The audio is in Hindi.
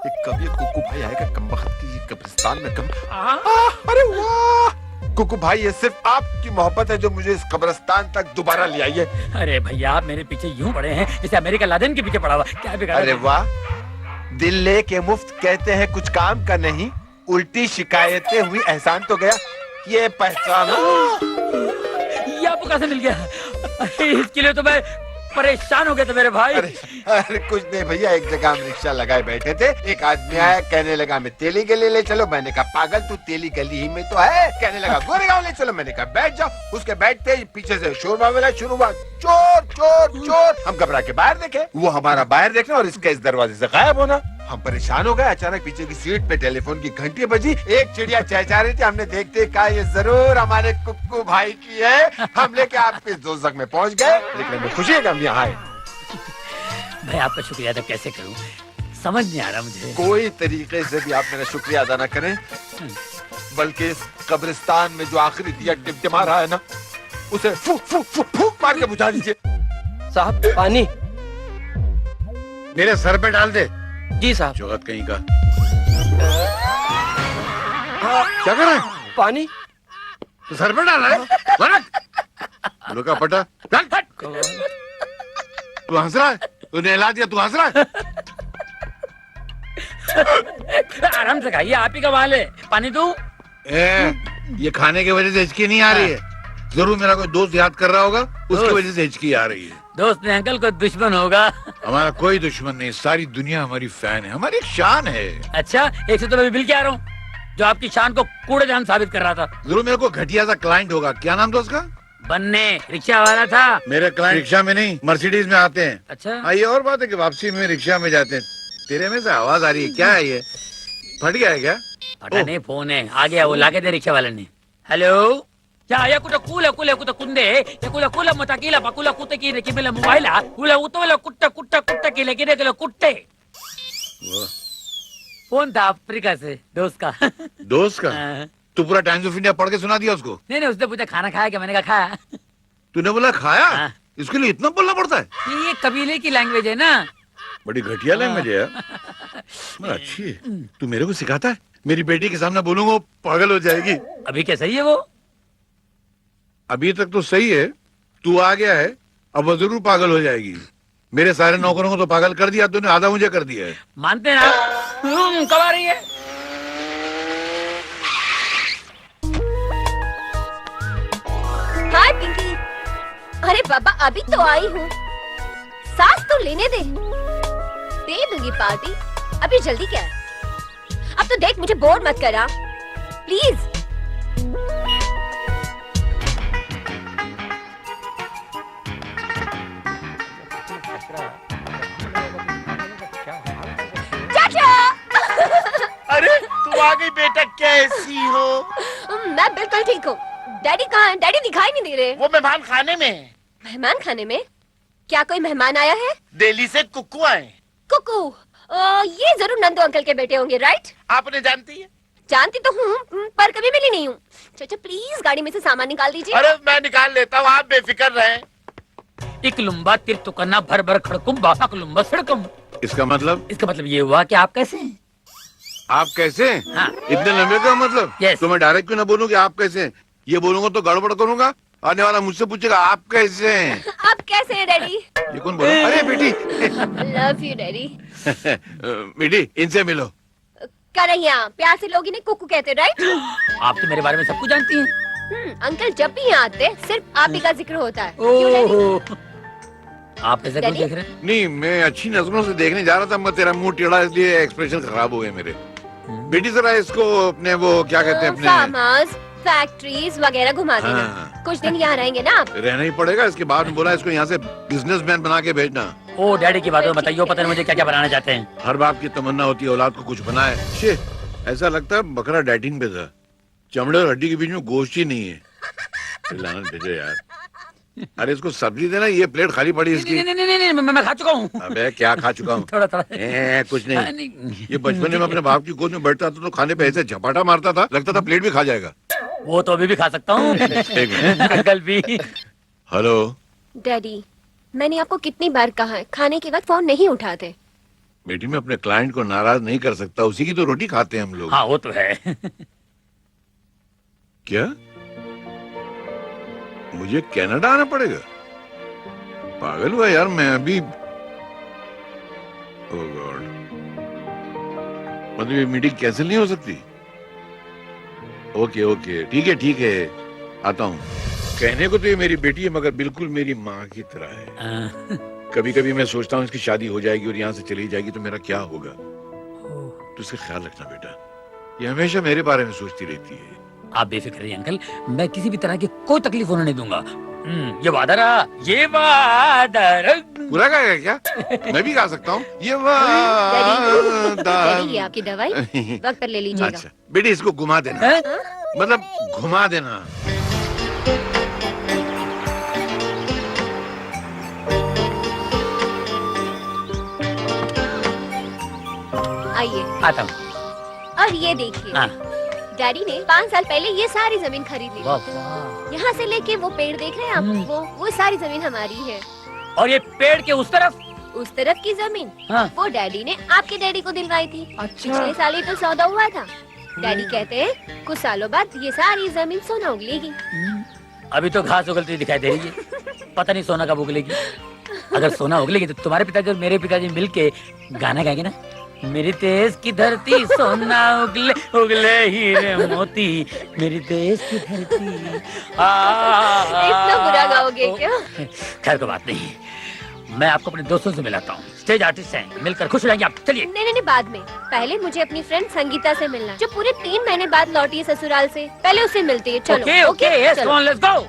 कब ये कुकू भाई आएगा कमबख्त की कब्रिस्तान में कम। अरे वाह कुकू भाई, ये सिर्फ आपकी मोहब्बत है जो मुझे इस कब्रिस्तान तक दोबारा ले आई है। अरे भैया आप मेरे पीछे यूं पड़े हैं जैसे अमेरिका लादेन के पीछे पड़ा हुआ। क्या बिगाड़ा? अरे वाह, दिल लेके मुफ्त कहते हैं कुछ काम का नहीं, उल्टी शिकायतें हुई एहसान तो गया, ये पहचानो। ये आपको कैसे मिल गया? अरे इसके लिए तो मैं परेशान हो गया था मेरे भाई। अरे कुछ नहीं भैया, एक जगह हम रिक्शा लगाए बैठे थे, एक आदमी आया कहने लगा मैं तेली गली ले चलो। मैंने कहा पागल तू तेली गली ही में तो है। कहने लगा गोरेगांव ले चलो। मैंने कहा बैठ जाओ। उसके बैठते ही पीछे से शोर वाला शुरू हुआ, चोर चोर चोर। हम घबरा के बाहर देखे, वो हमारा बाहर देखना और इसका इस दरवाजे से गायब होना। हम परेशान हो गए। अचानक पीछे की सीट पे टेलीफोन की घंटी बजी, एक चिड़िया चहचहा रही थी। हमने देखते कहा ये जरूर हमारे कुक्कू भाई की है। हम लेके आपके दोज़ख में पहुंच गए, लेकिन हमें खुशी है कि हम यहाँ आए। भाई आपका शुक्रिया अदा कैसे करूं, समझ नहीं आ रहा मुझे। कोई तरीके से भी आप मेरा शुक्रिया अदा न करें, बल्कि इस कब्रिस्तान में जो आखिरी दिया टिमटिमा रहा है ना, उसे फूक फूक फूक फूक मार के बुझा दीजिए। साहब पानी। मेरे सर पे डाल दे। जी साहब। जोगत कहीं का। क्या कर रहा है? पानी। तो सर पे डाल रहा है? बोलो का पटा। तू हंस रहा है? तू नहला दिया, तू हंस रहा है? आराम से खाइए, आप ही का माल है। पानी दूं? ये खाने की वजह से हिचकी नहीं आ रही है। जरूर मेरा कोई दोस्त याद कर रहा होगा, उसकी वजह से हिचकी आ रही है। दोस्त ने अंकल को दुश्मन होगा। हमारा कोई दुश्मन नहीं, सारी दुनिया हमारी फैन है, हमारी एक शान है। अच्छा, एक से तो मैं मिल के आ रहा हूँ जो आपकी शान को कूड़ेदान साबित कर रहा था। जरूर मेरे को घटिया सा क्लाइंट होगा। क्या नाम था उसका? बनने रिक्शा वाला था। मेरे क्लाइंट रिक्शा में नहीं, मर्सिडीज में आते हैं। अच्छा हाँ, ये और बात है कि वापसी में रिक्शा में जाते हैं। तेरे में से आवाज आ रही है, क्या है ये? फट गया है क्या? पता नहीं, फोन है आ गया, वो लाके दे रिक्शा वाले ने। हेलो क्या या कुछ कूला कूला कुछ कुंदे या कुला कुला मताकीला पकुला कुत्ते की ने किमेला मोबाइल कुला उतवला कुट्टा कुट्टा कुट्टा की लेके ने किलो कुट्टे। फोन था अफ्रीका से दोस्त का। दोस्त का? हाँ। तू पूरा टाइम्स ऑफ इंडिया पढ़ के सुना दिया उसको? नहीं उसने पूछा खाना खाया क्या, मैंने कहा खाया। तूने बोला खाया? हाँ। इसके लिए इतना बोलना पड़ता है? ये कबीले की लैंग्वेज है ना। बड़ी घटिया लैंग्वेज है यार। मगर अच्छी है। तू मेरे को सिखाता है? मेरी बेटी के सामने बोलूंगा वो पागल हो जाएगी। अभी क्या सही है वो? अभी तक तो सही है, तू आ गया है, अब वो जरूर पागल हो जाएगी। मेरे सारे नौकरों को तो पागल कर दिया तूने, आधा मुझे कर दिया है। मानते ना? कब आ रही है? हाय पिंकी। अरे बाबा अभी तो आई हूँ, सांस तो लेने दे दूंगी पार्टी। अभी जल्दी क्या है? अब तो देख मुझे बोर मत करा प्लीज। चाचा। अरे तू आ गई बेटा, कैसी हो? मैं बिल्कुल ठीक हूँ। डैडी कहाँ हैं? डैडी दिखाई नहीं दे रहे। वो मेहमान खाने में है। मेहमान खाने में? क्या कोई मेहमान आया है? दिल्ली से कुक्कू आए। कुकू? ये जरूर नंदू अंकल के बेटे होंगे, राइट? आपने जानती है? जानती तो हूँ पर कभी मिली नहीं हूँ। चाचा प्लीज गाड़ी में से सामान निकाल दीजिए। अरे मैं निकाल लेता हूँ, आप बेफिक्र रहे। एक लुम्बा तिर तुकन्ना भर भर खड़कुम बाक लुम्बा सड़कम। इसका मतलब? इसका मतलब ये हुआ कि आप कैसे हैं? आप कैसे? हाँ। इतने लंबे का मतलब? Yes. तो मैं डायरेक्ट क्यों ना बोलूं कि आप कैसे हैं? ये बोलूंगा तो गड़बड़ करूंगा, आने वाला मुझसे पूछेगा आप कैसे हैं। आप कैसे हैं डैडी? ये कौन बोला? अरे बेटी। Love you daddy. बेटी इनसे मिलो। करैया प्यार से लोग इन्हें कुकू कहते, राइट? आप तो मेरे बारे में सब कुछ जानती हैं। अंकल जब भी यहाँ आते सिर्फ आप ही का जिक्र होता है। क्यों डैडी? ओह, आप ऐसे क्यों डैडी? देख रहे हैं? नहीं, मैं अच्छी नजरों से देखने जा रहा था, मैं तेरा मुंह टेढ़ा इसलिए एक्सप्रेशन खराब हो गए मेरे। बेटी जरा इसको अपने वो क्या कहते हैं अपने फार्म हाउस, फैक्ट्रीज वगैरह घुमा देना। हाँ। कुछ दिन यहाँ रहेंगे ना आप? रहना ही पड़ेगा। इसके बाद में बोला इसको यहाँ से बिजनेसमैन बना के भेजना। ओ डैडी की बात में बताइए, पता नहीं मुझे क्या क्या बनाना चाहते हैं। हर बाप की तमन्ना होती है औलाद को कुछ बनाए। शे, ऐसा लगता है बकरा डाइटिंग पे था, चमड़े और हड्डी के बीच में गोश्त ही नहीं है। लानत भेजो यार। अरे इसको सब्जी देना, ये प्लेट खाली पड़ी इसकी। नहीं नहीं नहीं नहीं, मैं खा चुका हूँ। अबे क्या खा चुका हूँ? थोड़ा थोड़ा। कुछ हाँ, नहीं। नहीं। ये बचपन में अपने बाप की गोद में बैठता था तो खाने पे ऐसे झपाटा मारता था, लगता था प्लेट भी खा जाएगा। वो तो अभी भी खा सकता हूँ। एक मिनट। अंकल भी। हेलो डैडी मैंने आपको कितनी बार कहा है खाने के वक्त फोन नहीं उठाते। बेटी मैं अपने क्लाइंट को नाराज नहीं कर सकता, उसी की तो रोटी खाते हैं हम लोग। हाँ वो तो है। क्या मुझे कनाडा आना पड़ेगा? पागल हुआ यार मैं अभी। ओह गॉड, मतलब ये मीटिंग कैंसिल नहीं हो सकती? ओके ओके ठीक है आता हूँ। कहने को तो ये मेरी बेटी है मगर बिल्कुल मेरी माँ की तरह है। कभी कभी मैं सोचता हूँ इसकी शादी हो जाएगी और यहाँ से चली जाएगी तो मेरा क्या होगा। तो इसका ख्याल रखना बेटा, ये हमेशा मेरे बारे में सोचती रहती है। आप बेफिक्र रहिए अंकल, मैं किसी भी तरह की कोई तकलीफ होने नहीं दूंगा। ये वादा रहा, ये वादा पूरा गाएगा क्या? मैं भी गा सकता हूँ ये डैडी वादा। ये आपकी दवाई वक्त पर ले लीजिएगा। अच्छा बेटी इसको घुमा देना, है? मतलब घुमा देना। आइए, आता हूँ। और ये देखिए, हाँ। डैडी ने 5 साल पहले ये सारी जमीन खरीद ली। वाह, वाह। यहाँ से लेके वो पेड़ देख रहे हैं आप, वो सारी जमीन हमारी है। और ये पेड़ के उस तरफ की जमीन हाँ। वो डैडी ने आपके डैडी को दिलवाई थी। पिछले साल ही तो सौदा हुआ था। डैडी कहते हैं कुछ सालों बाद ये सारी जमीन सोना उगलेगी। अभी तो घास उगलती दिखाई दे रही है, पता नहीं सोना कब उगलेगी। अगर सोना उगलेगी तो तुम्हारे पिताजी और मेरे पिताजी मिलके गाना गाएंगे ना, मेरी देश की धरती सोना उगले उगले हीरे मोती, मेरी देश की धरती। इतना बुरा गाओगे क्या? खैर कोई बात नहीं, मैं आपको अपने दोस्तों से मिलाता हूँ, स्टेज आर्टिस्ट हैं, मिलकर खुश हो जाएंगे आप। चलिए। नहीं बाद में, पहले मुझे अपनी फ्रेंड संगीता से मिलना, जो पूरे 3 महीने बाद लौटी है ससुराल से। पहले उससे मिलती है। चलो। Okay, yes, come on, let's go.